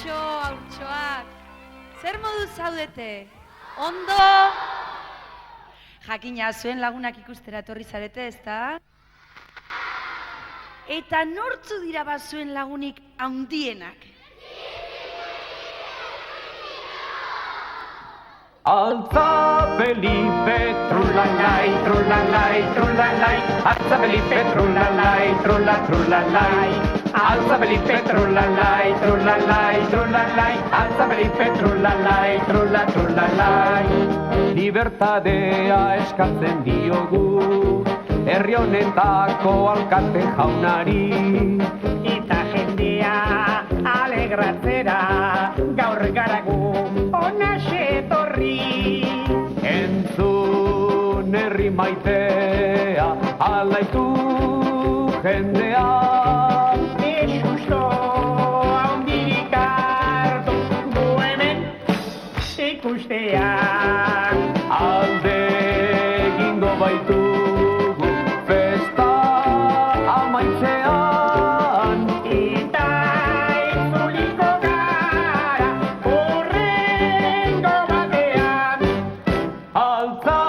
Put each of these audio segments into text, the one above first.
hautsoak. Zer modu zaudete? Ondo? Jakina, zuen lagunak ikustera etorri zarete, ezta? Eta nortzu dira zuen lagunik handienak? Alza Felipe, trulalai, trulalai, trulalai. Alza Felipe, trulalai, trulalai. Alza Felipe, trulalai, trulalai, trulalai. Alza Felipe, trulalai, trulalai. Libertadea eskatzen diogu, herri honetako alkate jaunari. Eta jendea alegratzera, gaur garagu onaxe etorri. Entzun herri maitea, alaitu jendea. Esusto haundirik hartu du hemen ikustea. Alde egingo baitugu festa amaitzean. Eta itzuliko gara hurrengo batean. Alza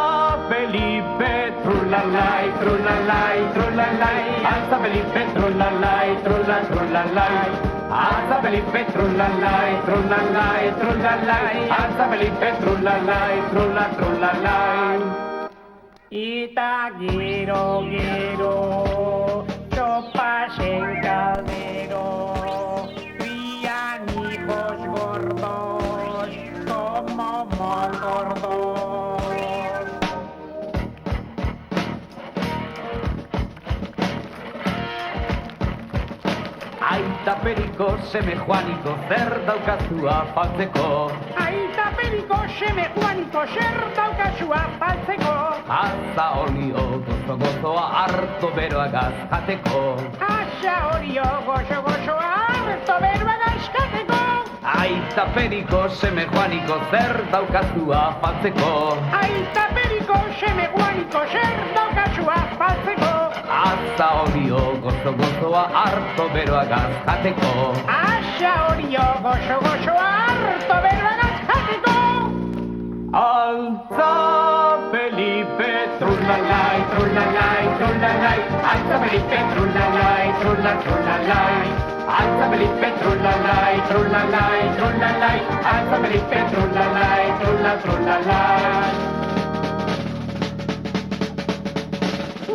Felipe, trulalai, trulalai, trulalai. Alza Felipe, trulalai, trulalai. Alza Felipe, trulalai, trulalai, trulalai. Alza Felipe, trulalai, trulalai. Eta gero, txopasen caldero, crían hijos gordos, como molgordos. Aita periko, seme Juaniko, zer daukazu afaltzeko. Aita periko, seme Juaniko, zer daukazu afaltzeko. Asa olio, gozo-gozoa, harto beroagaz jateko. Asa olio, gozo-gozoa, harto beroagaz jateko. Aita periko, seme Juaniko, zer daukazu afaltzeko. Aita periko, seme Juaniko, zer daukazu afaltzeko. Asa olio, gozo-gozoa, harto beroagaz jateko. Asa olio, gozo-gozoa, harto beroagaz jateko. Alza Felipe, trulalai, trulalai, trulalai. Alza Felipe, trulalai, trulalai. Alza Felipe, trulalai, trulalai, trulalai. Alza Felipe, trulalai, trulalai.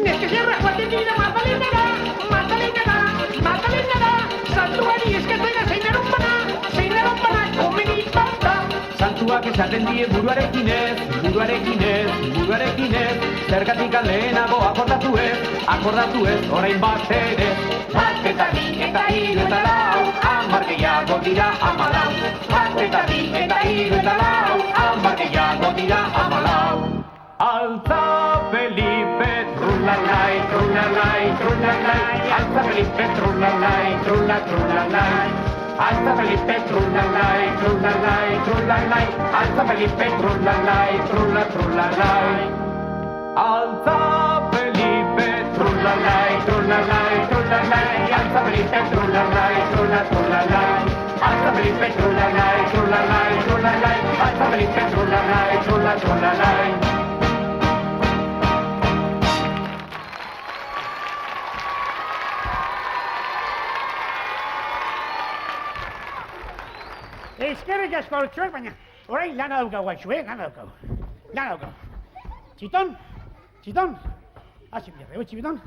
Neske sierra joatekina Magdalenara, santuari eskatzena zeinaron bana, komeni banta. Santuak esaten die buruarekin ez, zergatik lehenago akordatu ez, orain bat ere. Bat eta bi eta hiru eta lau, 10 gehiago dira 14. Bat eta bi eta hiru eta lau, 10 gehiago dira 14. Alza Felipe, trulalai, trulalai, trulalai. Alza Felipe, trulalai, trulalai. Alza Felipe, trulalai, trulalai, trulalai. Alza Felipe, trulalai, trulalai. Alza Felipe, trulalai, trulalai, trulalai. Alza Felipe, trulalai, trulalai. Alza Felipe, trulalai, trulalai, trulalai. Alza Felipe, trulalai, trulalai. Eskerrik asko hautsoak, baina orain lana daukagu hautsu, lana daukagu. Txiton, hasi biarreu, txiton.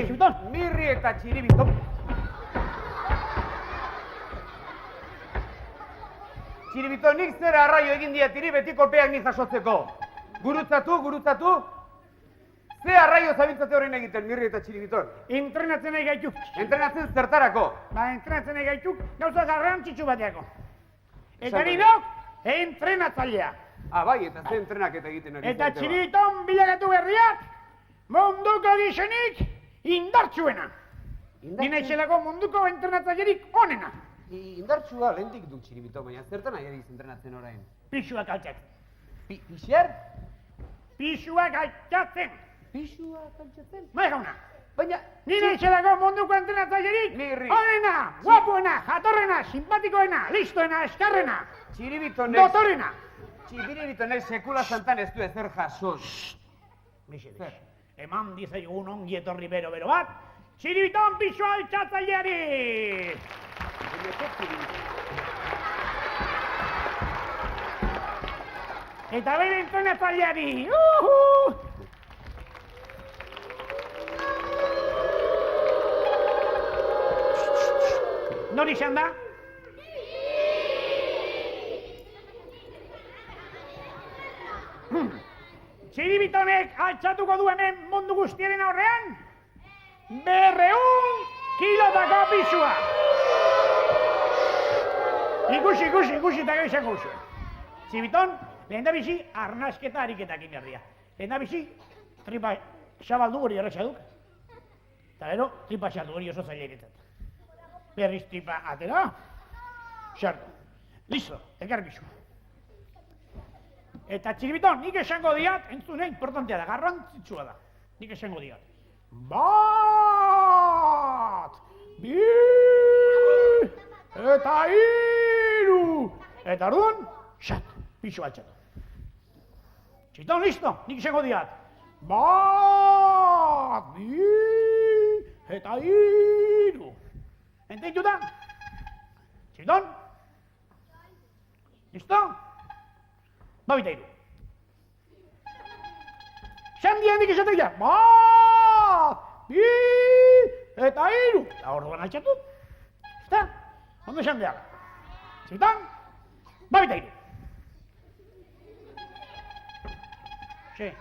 Txiton, Mirri eta txiribito. Txiribito, nik zera arraio egin diatiri beti kolpeak nik jasotzeko. Gurutzatu. Ze arraio zabiltzate horrein egiten, Mirri eta txiribiton? Entrenatzen nahi gaituk. Entrenatzen zertarako? Entrenatzen nahi gaituk, gauza garrantzitsu bateako. Eta nidok, entrenatzailea. Bai, eta ze entrenaketa egiten ari zaite ba. Eta txiribiton bilakatu berriak, munduko gizonik indartsuena. Nina itxelako munduko entrenatzailerik onena. Indartsua lehendik du txiribiton, baina zertan ari entrenatzen orain? Pixuak altxak. Pixer? pisuak altxatzen. Pisua kantxatzen. Bai, jauna. Baina, Nire itxerako munduko entrenatzailerik, Nirri. onena, guapoena, jatorrena, simpatikoena, listoena, eskarrena, txiribitonek... dotorena. Txiribitonek sekula santan ez du ezer jason. Mesedez, eman dizagun ongi etorri bero bat, txiribiton pisu altxatzaileari! Eta bere entrenatzaileari! Nori izan da? Txiribitonek altxatuko du hemen mundu guztiaren aurrean 200 kilotako pisua! Ikusi eta gero izango duzu. Txiribiton, lehen da bizi arnasketa ariketak inberdia. Lehen da bizi tripa xabaldu hori erretxa duk. Eta gero, tripa xaldu hori oso zaila iretzat. Berriz tripa atera, xartu. Listo, elkar pisu. Eta txiribiton, nik esango diat, entzune, importantea da, garrantzitsua da. Nik esango diat. 1, 2, eta 3. Eta orduan, xat, pisu altxatu. Txiribiton, listo, nik esango diat. 1, 2, eta 3. Enteitu da? Txiribiton? Listo? Babita 3. Xandia hendik esatek ja. 1, 2, eta 3. Eta orduan altxatu. Eta, ondo xandea. Txiribiton? Babita 3. Sí.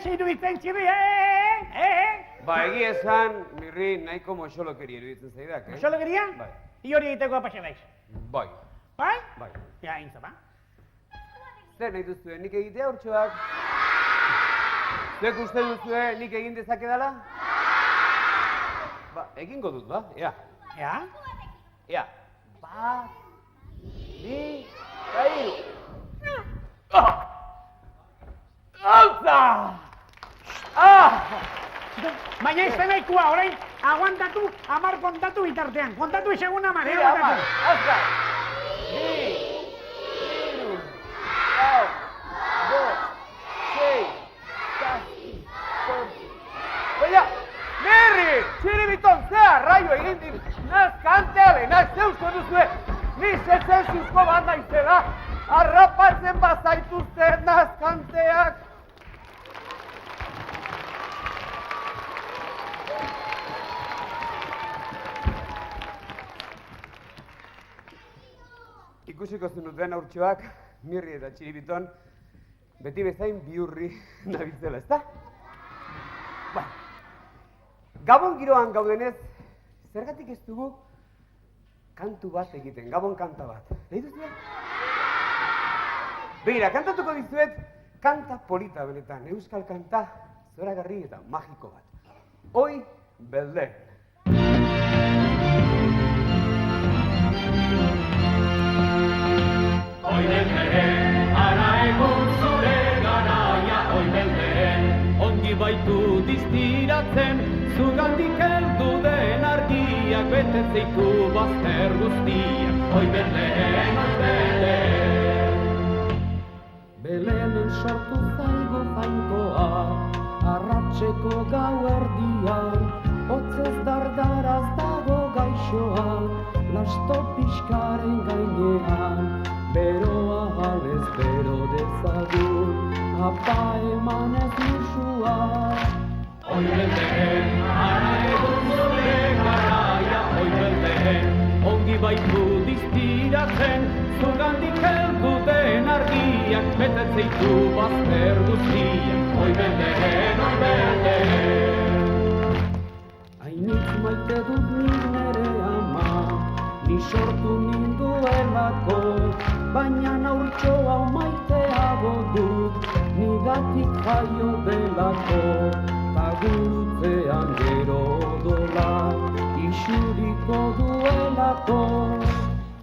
Seiruditzen, txirri, Ba, egia esan, nirri nahiko moxolokeri eruditzen zaidak, Moxolokeria? Bai. I hori egiteko apaxe naiz. Bai. Bai? Bai. Ja, intza, ba. Zer nahi duzue, nik egitea urtsuak? Zuek uste duzue nik egin dezakedala? Ba, egingo dut, ba, ea. Ja? Ea. 1, 2, 3. Altza! Baina ez da nahikoa, orain, aguantatu, 10 kontatu bitartean. Kontatu esegun 10, Mira, 10, altza! 2, 3, 4, 5, 6, 7, 8... Baina, Nirri! Txiribiton zea, raio egin dit! Naz kanteale, naz zeusko duzue! Ni sezenzuzko banda izela! Arrapatzen bazaituzte naz kanteak! Ikusiko zenuten aurtxoak, Nirri eta Txiribiton, beti bezain bihurri nabiltzela, ezta? Ba, Gabon giroan gaudenez, zergatik ez dugu kantu bat egiten, Gabon kanta bat. Nahi duzue? Begira, kantatuko dizuet, kanta polita benetan, euskal kanta, zoragarri eta magiko bat. Hoi Belden. Hoi Belden, ara egun zure garaia, hoi Belden, ongi baitu diztiratzen, zugandik heldu den argiak, betetziku bazter guztiak, hoi Belden, hoi Belden. Belenen sortu zaigo jainkoa, arratseko gauerdian, hotzez dardaraz dago gaixoa, lasto pixkaren gainean, beroa alez bero dezagun, apa emanez musua. Hoi Belden, ara zugandik heldu den argiak, betetzeitu bazter guztiak, oi belderen, oi belderen. Hainitz maite dut nik nere ama, ni sortu ninduelako, baina aurtxo hau maiteago dut, nigatik jaio delako, ta gurutzean gero odola, isuriko duelako.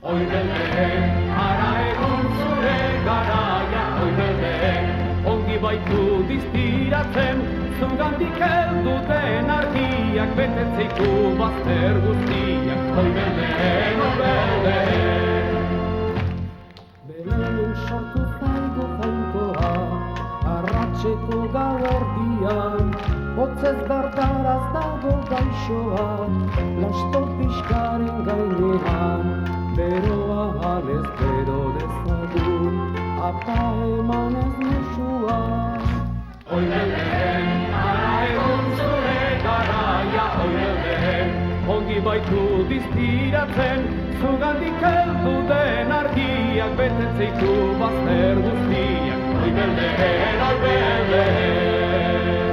Oi belderen, ara egon zure garaia, oi belderen, ongi baitu diztiratzen, zugandik heldu den argiak, betetzeitu bazter guztiak, oi belderen, oi belderen. Belenen sortu zaigu jainkoa, arratseko gauerdian, hotzez dardaraz dago gaixoa, lasto pixkaren gainean, beroa jalez bero dezagun, apa emanez musua. Oi belderen, ara egon zure garaia, oi belderen, ongi baitu diztiratzen, zugandik heldu den argiak, betetzeitu bazter guztiak, oi belderen, oi belderen.